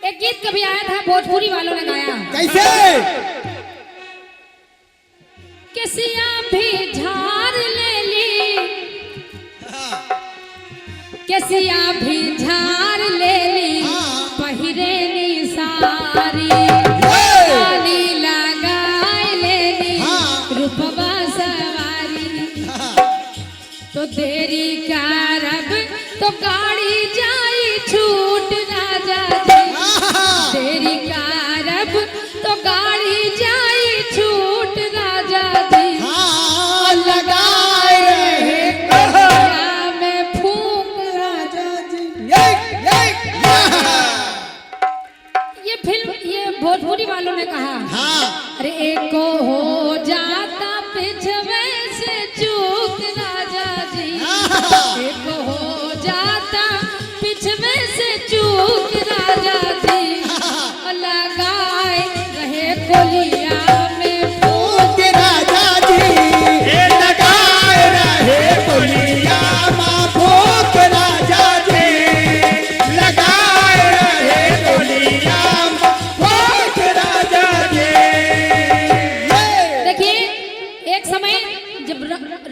एक गीत कभी आया था, भोजपुरी वालों ने गाया। कैसे? किसिया भी झार ले ली, किसिया भी झार ले ली, पहिरेली सारी काली लगाए ले ली, रूपवा सवारी। तो देरी कारब तो गाड़ी जाई छूट राजा जी, देरी कारब तो गाड़ी जाई छूट राजा जी। लगाए रहे कहिया में फूंक राजा जी। ये फिल्म, ये भोजपुरी वालों ने कहा। अरे एक को हो जाता पिछवे से चूक राजा जी, एक हो जाता पिछवे से चूक राजा जी। लगाए रहे कोलिया में फूंक राजा जी, लगाए रहे कोलिया में फूंक राजा जी, लगाए रहे कोलिया में फूंक राजा जी। देखिए, एक समय जब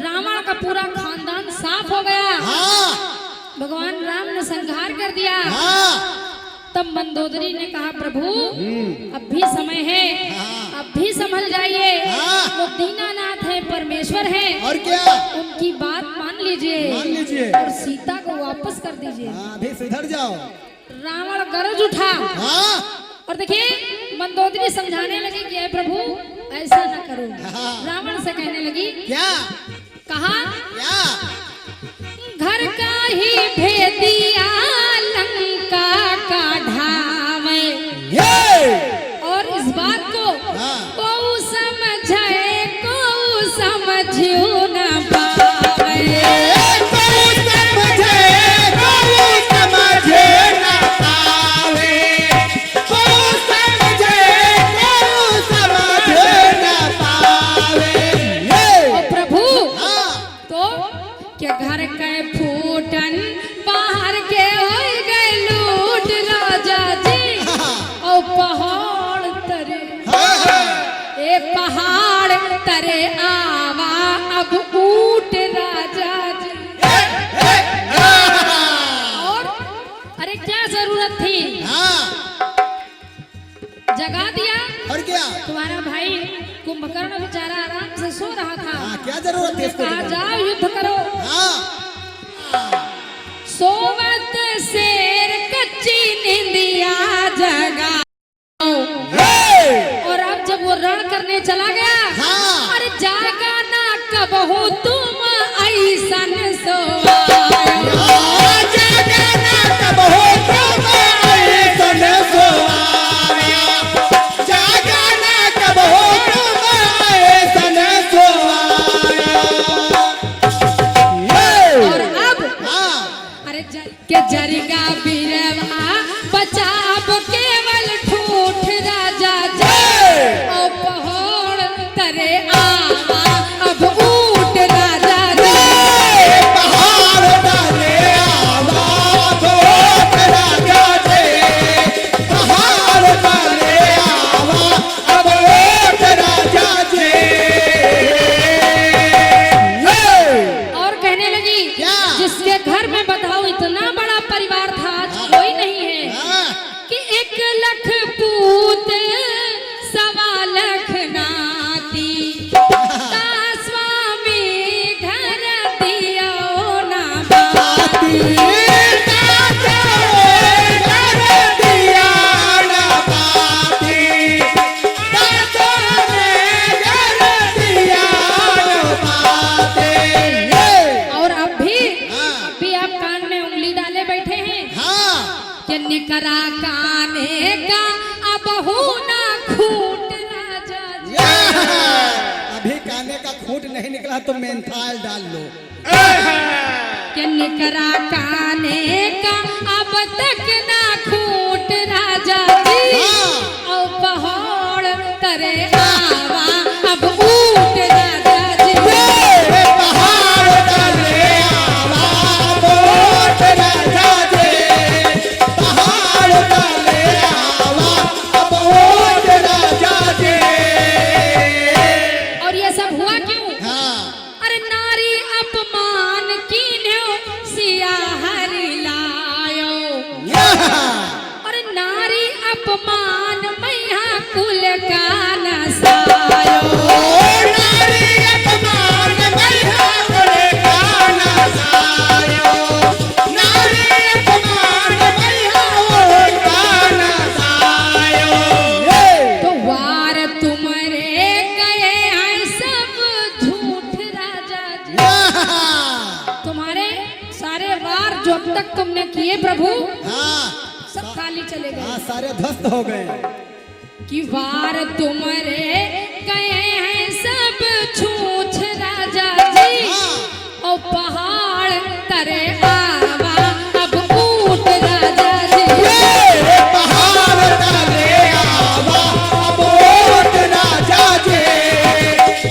रावण का पूरा खानदान साफ हो गया, भगवान राम ने संहार कर दिया, तब मंदोदरी ने कहा प्रभु अब भी समय है, अब भी संभल जाइए। वो दीनानाथ है, परमेश्वर है, और क्या उनकी बात मान लीजिए और सीता को वापस कर दीजिए। अभी सुधर जाओ। रावण गरज उठा और देखिए मंदोदरी समझाने लगी कि प्रभु ऐसा न करो। रावण से कहने लगी क्या? कहा क्या? घर का ही भेदिया लंका का ढावे, और इस बात को को समझे को समझू न पावे, को समझे न पावे, को समझे न पावे। ओ प्रभु तो क्या घर के फूटन बाहर के हो गए लूट राजा जी। ओ पहाड़ तरे, ए पहाड़ तरे आवा अब ऊट राजा जी। और अरे क्या जरूरत थी, जगा दिया। और क्या? तुम्हारा भाई कुंभकर्ण बेचारा आराम से सो रहा था। क्या जरूरत है इसको? कहा जाओ युद्ध करो। सोवत शेर कच्ची निंदिया जगा, और अब जब वो रण करने चला गया, अरे जागा ना कब हो तुम ऐसन सोवाया, जागा ना कब हो तुम ऐसन सोवाया, जागा ना कब हो तुम ऐसन सोवाया। और अब अरे के जरिगा बीरवा बचाब केवल ठूठ राजा जी। ओ पहाड़ तरे आवा अब ऊट राजा जी, पहाड़ तरे आवा अब ऊट राजा जी, पहाड़ तरे आवा अब ऊट राजा जी। और कहने लगी जिसके घर में बताओ इतना बड़ा परिवार था, आज कोई नहीं है, कि 1 लाख पूत सवा लाख नाती, स्वामी घर दियो ना बाती, और अब भी आप कान में उंगली डाले बैठे हैं कि निकरा काने का अब हो ना खूट राजा जी। अभी काने का खूंट नहीं निकला तो मेंथाल डाल लो। कि निकरा काने का अब तक ना खूट राजा जी। और पहाड़ तरे आवा अब ऊट राजा जी, पहाड़ तरे आवा अब ऊट राजा जी, पहाड़ तरे आवा अपमान मैया कुल का नसायो। नारी अपमान मैया कुल का नसायो, नारी अपमान मैया कुल का नसायो। तो वार तुम्हारे गए हैं सब झूठ राजा जी। तुम्हारे सारे वार जो अब तक तुमने किए प्रभु सब खाली चले गए। सारे ध्वस्त हो गए। कि वार तुम्हारे गए हैं सब छूछ राजा जी। और पहाड़ तरे आवा अब ऊट राजा जी। पहाड़ तले आवा अब ऊट राजा जी,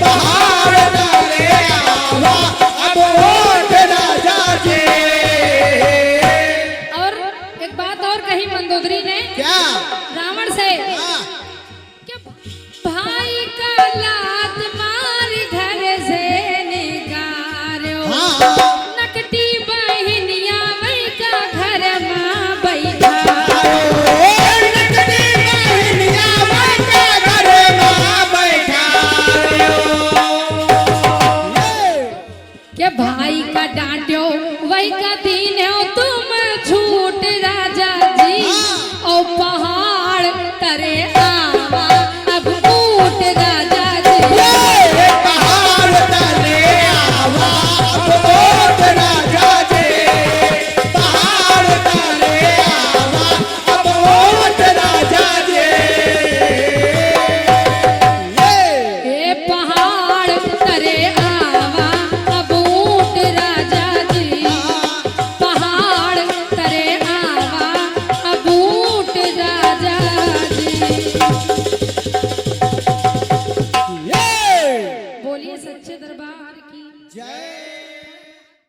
पहाड़ तले आवा अब ऊट राजा जी। और एक बात और कही मंदोदरी ने क्या? रावण से